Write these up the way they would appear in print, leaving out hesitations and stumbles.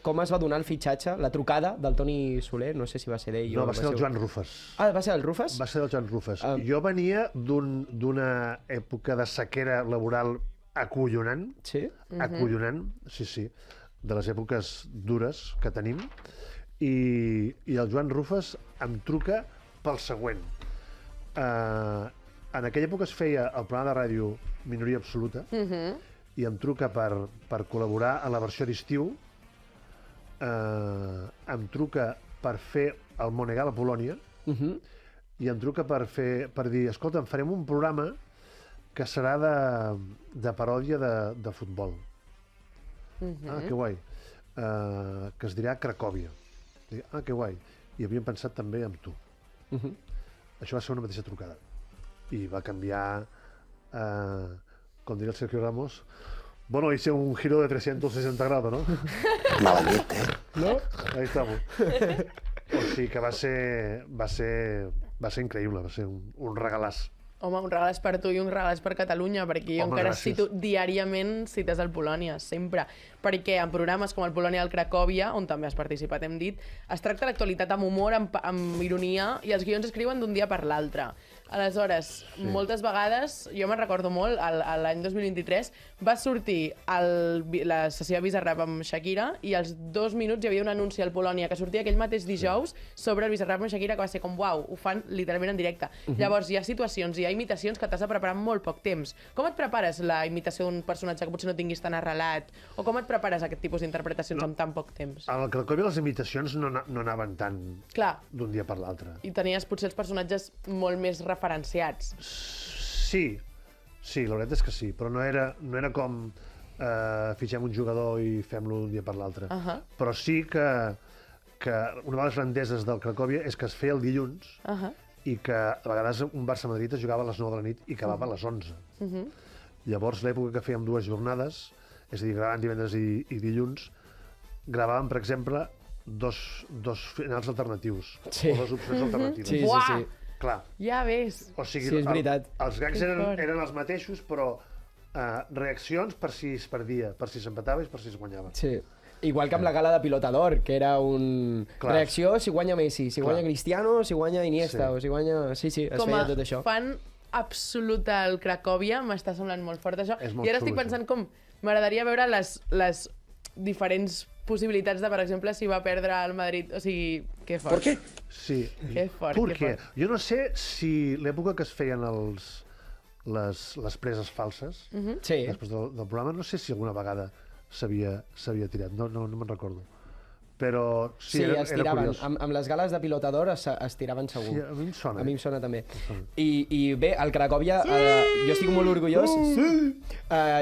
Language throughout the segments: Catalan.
com es va donar el fitxatge, la trucada del Toni Soler, no sé si va ser d'ell No, va ser del Joan Rufes. Ah, va ser del Rufes? Va ser del Joan Rufes. Jo venia d'una època de sequera laboral acollonant. Sí? Acollonant, sí, de les èpoques dures que tenim. I el Joan Rufes em truca pel següent. En aquella època es feia el programa de ràdio Minoria Absoluta i em truca per col·laborar a la versió d'estiu. Em truca per fer el Monegal a Polònia i em truca per dir, escolta, farem un programa que serà de paròdia de futbol. Ah, que guai. Que es dirà Cracòvia. Ah, que guai. I havíem pensat també en tu. Això va ser una mateixa trucada. I va canviar, com diria el Sergio Ramos, bueno, hice un giro de 360 grados, ¿no? Maldito, ¿No? Ahí estamos. O sigui que va ser increïble, va ser un regalàs. Home, un regalàs per tu i un regalàs per Catalunya, perquè jo encara cito diàriament cites al Polònia, sempre. Perquè en programes com el Polònia del Cracòvia, on també has participat, hem dit, es tracta l'actualitat amb humor, amb ironia, i els guions escriuen d'un dia per l'altre. Aleshores, moltes vegades, jo me'n recordo molt, l'any 2023 va sortir la sessió de Bizarrap amb Shakira i als 2 minuts hi havia un anunci al Polònia que sortia aquell mateix dijous sobre el Bizarrap amb Shakira, que va ser com, uau, ho fan literalment en directe. Llavors, hi ha situacions, hi ha imitacions que t'has de preparar en molt poc temps. Com et prepares la imitació d'un personatge que potser no tinguis tan arrelat? O com et prepares aquest tipus d'interpretacions amb tan poc temps? Al Cracòvia les imitacions no anaven tant d'un dia per l'altre. I tenies potser els personatges molt més referenciats. Sí, la veritat és que sí, però no era com fitxem un jugador i fem-lo d'un dia per l'altre. Però sí que una de les grandeses del Cracòvia és que es feia el dilluns i que a vegades un Barça-Madrid es jugava a les 9 de la nit i acabava a les 11. Llavors, l'època que fèiem 2 jornades, és a dir, gravàvem divendres i dilluns, gravàvem, per exemple, dos finals alternatius, o 2 opcions alternatives. Sí. Clar. Ja ves. O sigui, Sí, és veritat. els gags eren els mateixos, però reaccions per si es perdia, per si s'empatava i per si es guanyava. Sí. Igual que amb la gala de Pilota d'Or, que era reacció si guanya Messi, si guanya Cristiano, si guanya Iniesta, o si guanya... Sí, es feia tot això. Com a fan absoluta al Cracòvia, m'està semblant molt fort això. I ara estic pensant com m'agradaria veure les diferents possibilitats de, per exemple, si va perdre el Madrid. O sigui, que fort. ¿Por qué? Sí. Que fort, que fort. Jo no sé si l'època que es feien les preses falses, després del programa, no sé si alguna vegada s'havia tirat, no me'n recordo. Però sí, era curiós. Amb les gales de Pilota d'Or es tiraven segur. Sí, a mi em sona. A mi em sona també. I bé, el Cracòvia, jo estic molt orgullós.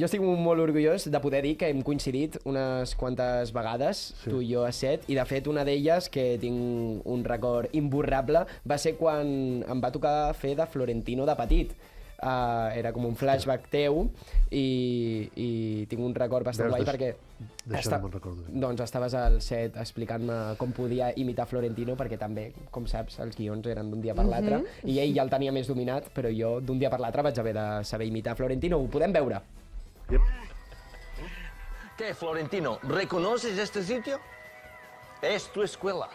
Jo estic molt orgullós de poder dir que hem coincidit unes quantes vegades, tu i jo a set, i de fet una d'elles, que tinc un record imborrable, va ser quan em va tocar fer de Florentino de petit. Era com un flashback teu i tinc un record bastant guai perquè d'això no me'n recordo. Doncs estaves al set explicant-me com podia imitar Florentino, perquè també, com saps, els guions eren d'un dia per l'altre i ell ja el tenia més dominat, però jo d'un dia per l'altre vaig haver de saber imitar Florentino. Ho podem veure? ¿Qué, Florentino? ¿Reconoces este sitio? Es tu escuela.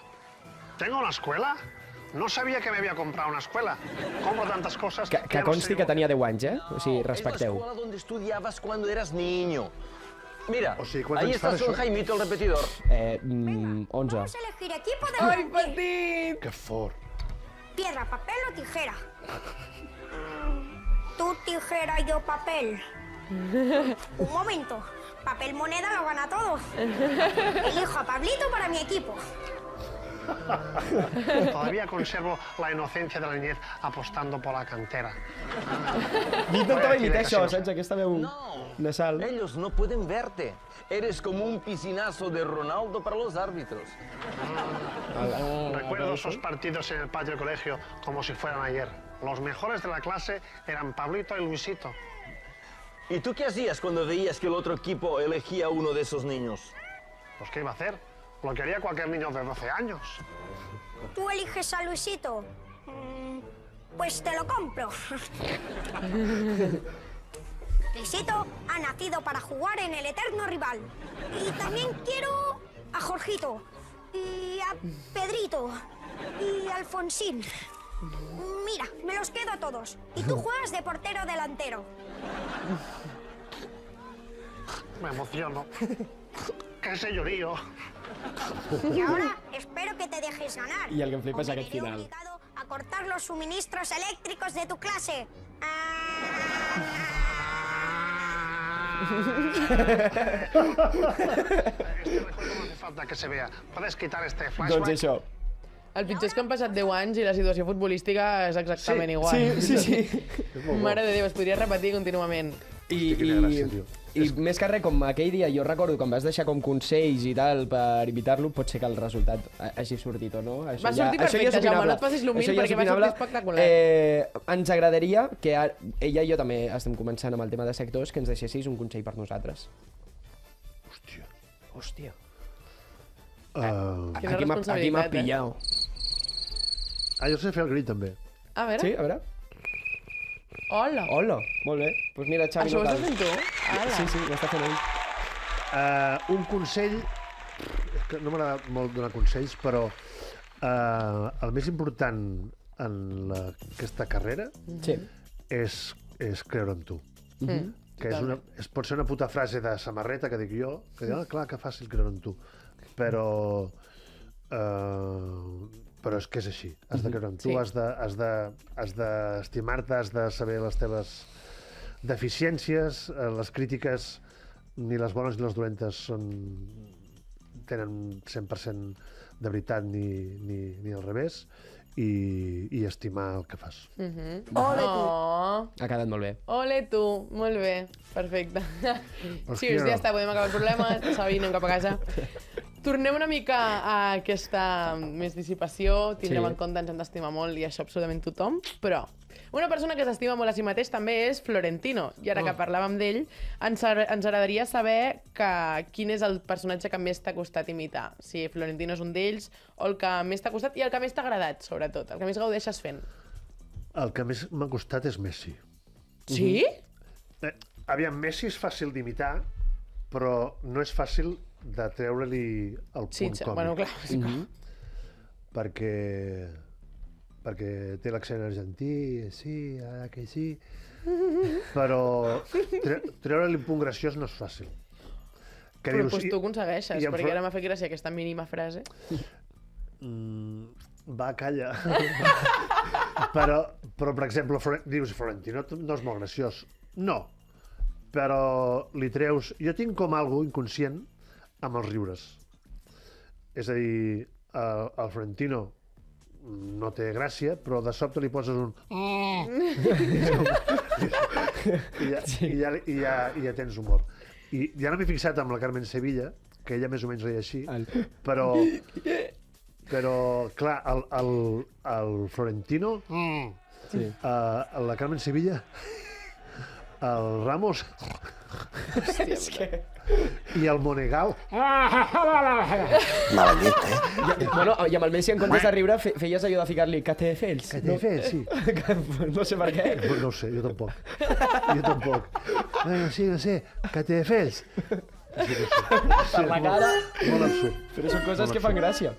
¿Tengo una escuela? No sabía que me había comprado una escuela. Compro tantas cosas que consti que tenia 10 anys, O sigui, respecteu. Es la escuela donde estudiabas cuando eras niño. Mira, o sigui, ahí está Son Jaimito, el repetidor. 11. Vamos a elegir equipo de... Ai, petit! Que fort. Piedra, papel o tijera. Tú tijera, yo papel. Un momento. Papel moneda lo gana todo. Elijo a Pablito para mi equipo. Todavía conservo la inocencia de la niñez apostando por la cantera. Jo intentava imitar això, saps? Aquesta veu nasal. Ellos no pueden verte. Eres como un piscinazo de Ronaldo para los árbitros. Recuerdo esos partidos en el patio del colegio como si fueran ayer. Los mejores de la clase eran Pablito y Luisito. ¿Y tú qué hacías cuando veías que el otro equipo elegía a uno de esos niños? Pues ¿qué iba a hacer? Lo que haría cualquier niño de 12 años. ¿Tú eliges a Luisito? Pues te lo compro. Luisito ha nacido para jugar en el eterno rival. Y también quiero a Jorge. Jorgito, y a Pedrito, y a Alfonsín. Mira, me los quedo a todos. Y tú juegas de portero delantero. Me emociono. ¡Qué señorío! Y ahora espero que te dejes ganar. I el que em flipa és o me aquest veré final. obligado a cortar los suministros eléctricos de tu clase. Este recuerdo no hace falta que se vea. ¿Puedes quitar este flashback? Doncs això. El pitjor és que han passat 10 anys i la situació futbolística és exactament igual. Sí. Mare de Déu, es podria repetir contínuament. Quina gràcia, tio. I més que res, com aquell dia, jo recordo quan vas deixar com consells i tal per imitar-lo, pot ser que el resultat hagi sortit o no. Això Va sortir perfecte, és Jaume, opinable. no et facis l'humil Això ja és perquè va sortir opinable. espectacular. Ens agradaria que ella i jo també estem començant amb el tema de sectors, que ens deixessis un consell per nosaltres. Hòstia. Quina Aquí m'ha responsabilitat, pillat. Jo sé fer el grit, també. A veure. Sí, a veure. Hola. Hola, molt bé. Doncs pues mira, Xavi, Això ho no estàs cal. fent tu? Ala. Sí, ho està fent ell. Un consell... És que no m'agrada molt donar consells, però el més important en aquesta carrera Sí. és creure en tu. Que pot ser una puta frase de samarreta que dic jo, que dic, clar, que fàcil creure en tu. Però és que és així. Has de creure en tu, Sí. has d'estimar-te, has de saber les teves deficiències, les crítiques, ni les bones ni les dolentes tenen 100% de veritat ni al revés, i estimar el que fas. Oh, Ha quedat molt bé. ole tu, molt bé, perfecte. Sí, Hòstia. ja està, podem acabar el problema, Xavi, anem cap a casa. Tornem una mica a aquesta més dissipació, tindrem Sí. en compte, ens hem d'estimar molt i això absolutament tothom, però una persona que s'estima molt a si mateix també és Florentino, i ara que parlàvem d'ell, ens agradaria saber quin és el personatge que més t'ha costat imitar, si Florentino és un d'ells, o el que més t'ha costat i el que més t'ha agradat, sobretot, el que més gaudeixes fent. El que més m'ha costat és Messi. Sí? Aviam, Messi és fàcil d'imitar, però no és fàcil de treure-li el punt Sí, còmic. bueno, clar. perquè té l'accent argentí, sí, ara que sí, però treure-li un punt graciós no és fàcil. Que Però dius, doncs tu ho aconsegueixes, i en perquè ara m'ha fet gràcia aquesta mínima frase. Va, calla. però, per exemple, dius, Florentino no és molt graciós. No, però li treus... Jo tinc com algo inconscient amb els riures. És a dir, el Florentino no té gràcia, però de sobte li poses un... I ja tens humor. I ja no m'he fixat amb la Carmen Sevilla, que ella més o menys reia així, però clar, el Florentino, la Carmen Sevilla, el Ramos i el Monegal. Bueno, i amb el Messi, en comptes de riure, feies allò de ficar-li KTFs. Que t'he fet, sí. No sé per què. No ho sé, jo tampoc. No sé, que t'he fet. Per la cara. Molt absurd. Però són coses que fan gràcia.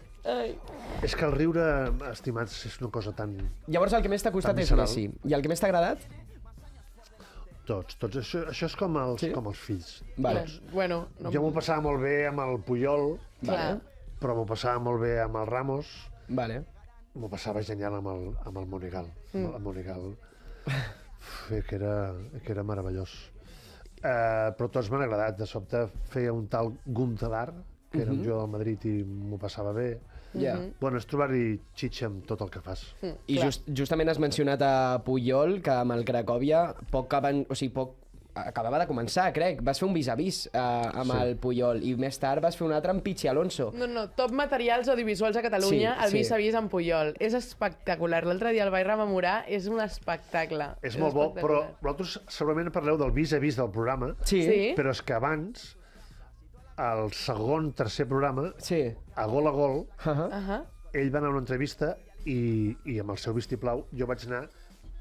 És que el riure, estimats, és una cosa tan... Llavors, el que més t'ha costat Tan és visceral. Messi. I el que més t'ha agradat? Tots. Això és com els fills. Vale. Bueno, no... Jo m'ho passava molt bé amb el Puyol, Clar. però m'ho passava molt bé amb el Ramos, Vale. m'ho passava genial amb el Monegal. El Monegal, que era meravellós. Però tots m'han agradat. De sobte feia un tal Guntelar, que era un jugador del Madrid i m'ho passava bé. Ja. Bueno, és trobar-hi xitxa amb tot el que fas. I justament has mencionat a Puyol, que amb el Cracòvia acabava de començar, crec. Vas fer un vis-a-vis amb el Puyol i més tard vas fer un altre amb Pichi Alonso. No, top materials audiovisuals a Catalunya, Sí, el vis-a-vis amb Puyol. És espectacular. L'altre dia el vaig rememorar, és un espectacle. És molt bo, però vosaltres segurament parleu del vis-a-vis del programa, Sí. però és que abans, al segon, tercer programa, Sí. a gol, Ahà. ell va anar a una entrevista i amb el seu vistiplau jo vaig anar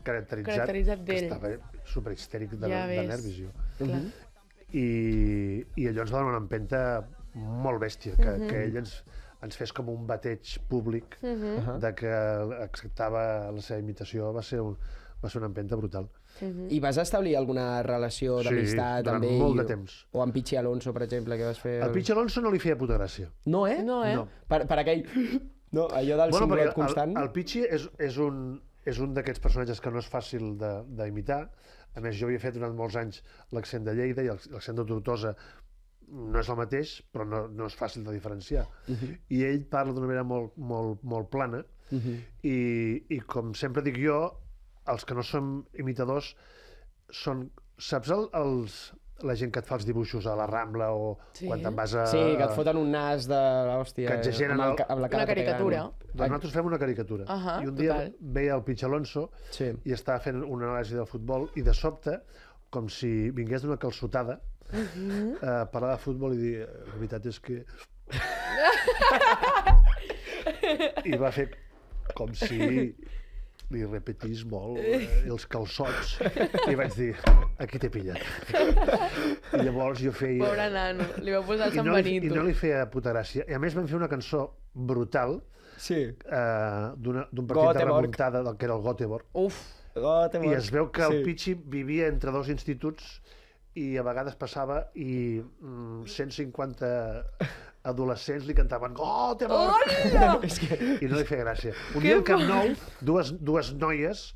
caracteritzat d'ell. que estava superhistèric de Ja ves. nervis jo. Clar. I allò ens va donar una empenta molt bèstia, que ell ens fes com un bateig públic de que acceptava la seva imitació. Va ser una empenta brutal. I vas establir alguna relació d'amistat durant amb ell? molt de temps. O amb Pichi Alonso, per exemple, que vas fer... Al Pichi Alonso no li feia puta gràcia. No, eh? No, eh? No. Per aquell... No, allò del cinglet constant... El Pichi és un d'aquests personatges que no és fàcil d'imitar. A més, jo havia fet durant molts anys l'accent de Lleida i l'accent de Tortosa no és el mateix, però no és fàcil de diferenciar. I ell parla d'una manera molt plana i com sempre dic jo, els que no som imitadors són... Saps la gent que et fa els dibuixos a la Rambla o quan te'n vas a... Sí, que et foten un nas de l'hòstia... Que exageren amb la cara una caricatura. Doncs nosaltres fem una caricatura. I un dia veia el Pichi Alonso i estava fent una anàlisi del futbol i de sobte, com si vingués d'una calçotada, parlar de futbol i dir, la veritat és que... I va fer com si li repetís molt els calçots i vaig dir, aquí t'he pillat. I llavors jo feia... Pobre nano, li va posar el San Benito. I no li feia puta gràcia. I a més vam fer una cançó brutal d'un partit de remuntada del que era el Göteborg. Uf! I es veu que el Pichi vivia entre dos instituts i a vegades passava i 150 adolescents li cantaven Göteborg! I no li feia gràcia. Un dia al Camp Nou, dues noies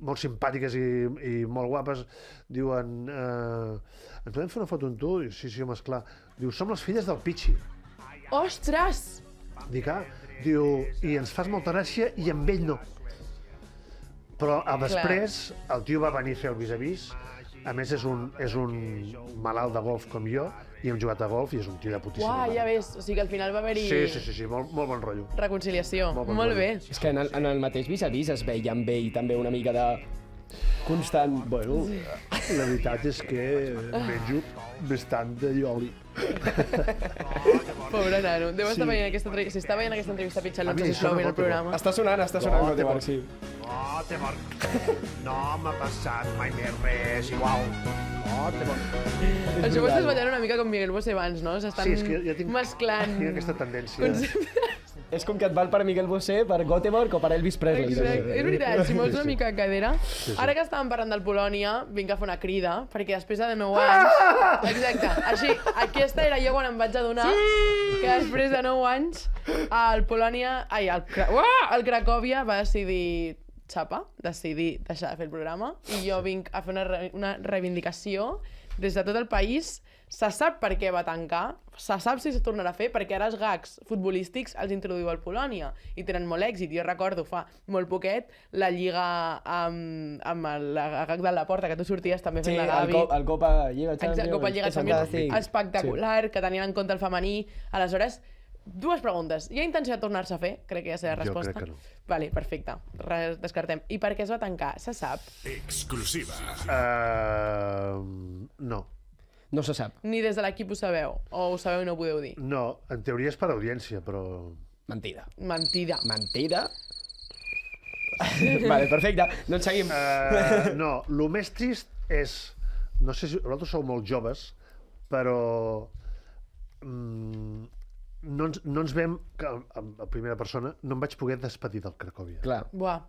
molt simpàtiques i molt guapes diuen ens podem fer una foto amb tu? Sí, home, esclar. Diu, som les filles del Pichi. Ostres! Dic, diu, i ens fas molta gràcia i amb ell no. Però després el tio va venir a fer el vis-a-vis. A més, és un malalt de golf com jo, i hem jugat a golf i és un tio de putíssima mare. Ja ves, o sigui que al final va haver-hi... Sí, molt bon rotllo. Reconciliació, Molt bon molt bé. És que en el mateix vis-a-vis es veia amb ell també una mica de constant... Bueno, la veritat és que menjo bastant de lloli. Pobre nano. Deu estar veient aquesta entrevista. Si està veient aquesta entrevista, Pichi Alonso, sisplau, veient el programa. Està sonant Göteborg, sí. No m'ha passat mai més res igual. Això ho estàs ballant una mica com Miguel Bosé abans, no? S'estan mesclant... Tinc aquesta tendència. És com que et val per Miguel Bosé, per Göteborg o per Elvis Presley. Exacte. És veritat, si mous una mica cadera. Ara que estàvem parlant del Polònia, vinc a fer una crida, perquè després de 9 anys... Exacte, així, aquesta era jo quan em vaig adonar que després de 9 anys el Polònia... Ai, el Cracòvia va decidir deixar de fer el programa i jo vinc a fer una reivindicació des de tot el país. Se sap per què va tancar, se sap si es tornarà a fer, perquè ara els gags futbolístics els introduïu al Polònia i tenen molt èxit. Jo recordo fa molt poquet la lliga amb el gag de la porta, que tu sorties també fent la Gavi. Sí, el Copa Lliga Champions. Exacte, Copa Lliga Champions, espectacular, que tenien en compte el femení. Aleshores, dues preguntes. Hi ha intenció de tornar-se a fer? Crec que ja sé la resposta. Jo crec que no. Vale, perfecte. Descartem. I per què es va tancar? Se sap? Exclusiva. No. No se sap. Ni des de l'equip ho sabeu? O ho sabeu i no ho podeu dir? No, en teoria és per audiència, però... Mentida. Mentida. Mentida? Vale, perfecte. Doncs seguim. No, el més trist és... No sé si vosaltres sou molt joves, però... No ens vam... A primera persona, no em vaig poder despedir del Cracòvia. Clar. Buah.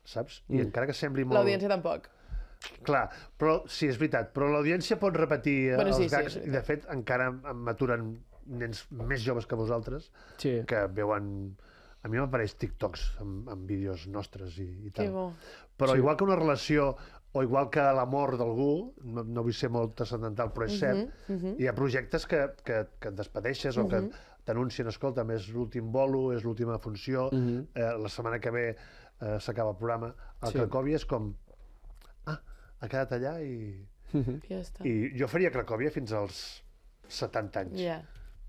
Saps? I encara que sembli molt... L'audiència tampoc. Clar, però sí, és veritat, però l'audiència pot repetir els gags i de fet encara m'aturen nens més joves que vosaltres que veuen... A mi m'apareix TikToks amb vídeos nostres i tal. Que bo. Però igual que una relació o igual que l'amor d'algú, no vull ser molt transcendental, però és cert, hi ha projectes que et despedeixes o que t'anuncien, escolta, és l'últim bolo, és l'última funció, la setmana que ve s'acaba el programa. El Cracòvia és com... ha quedat allà i... Ja està. I jo faria Cracòvia fins als 70 anys. Ja.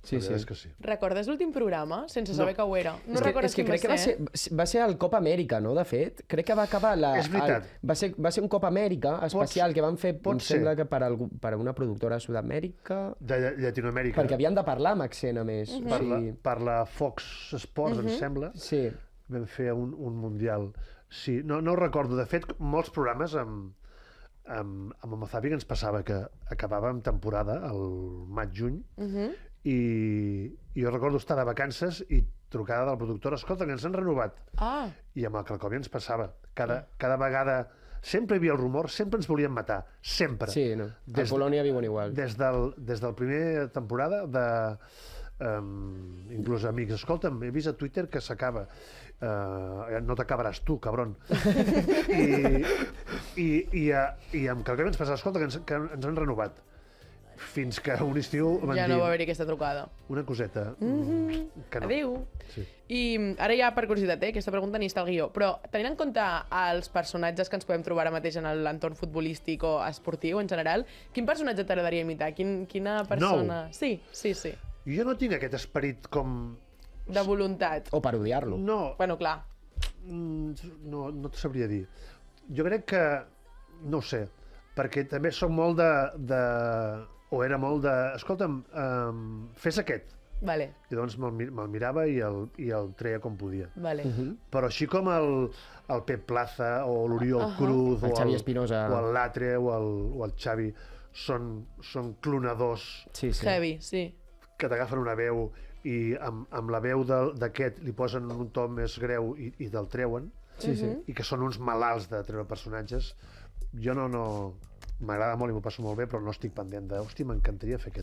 Sí. És que sí. Recordes l'últim programa? Sense saber que ho era. No recordes quin va ser? Va ser el Copa Amèrica, no, de fet? Crec que va acabar És veritat. Va ser un Copa Amèrica especial que van fer, em sembla que per una productora de Sud-amèrica... De Llatinoamèrica. Perquè havien de parlar amb accent, a més. Per la Fox Sports, em sembla. Sí. Vam fer un mundial. Sí, no ho recordo. De fet, molts programes amb el Mazàpic ens passava que acabàvem temporada al maig-juny i jo recordo estar de vacances i trucada de la productora, escolta, que ens han renovat. Ah, I amb el Cracòvia ens passava. Cada vegada... Sempre hi havia el rumor, sempre ens volien matar. Sempre. Sí, no. A Polònia viuen igual. Des del primer temporada inclús amics, escolta'm, he vist a Twitter que s'acaba. No t'acabaràs tu, cabron. I amb Cracòvia ens passava, escolta, que ens han renovat. Fins que un estiu van ja dir... no va haver-hi aquesta trucada. Una coseta. Que no. Adéu. Sí. I ara ja, per curiositat, aquesta pregunta ni està al guió, però tenint en compte els personatges que ens podem trobar ara mateix en l'entorn futbolístic o esportiu en general, quin personatge t'agradaria imitar? Quina persona... Nou. Sí. Jo no tinc aquest esperit com... De voluntat. O parodiar-lo. No, Bueno, clar. no t'ho sabria dir. Jo crec que... No ho sé, perquè també soc molt o era molt de... Escolta'm, fes aquest. Vale. I doncs me'l mirava i el treia com podia. Vale. Però així com el Pep Plaza o l'Oriol Cruz El Xavi Espinosa. o el Latre o el Xavi són clonadors Sí. Heavy, sí. que t'agafen una veu i amb la veu d'aquest li posen un to més greu i te'l treuen, i que són uns malalts de treure personatges. Jo no m'agrada molt i m'ho passo molt bé, però no estic pendent de... Hòstia, m'encantaria fer aquest.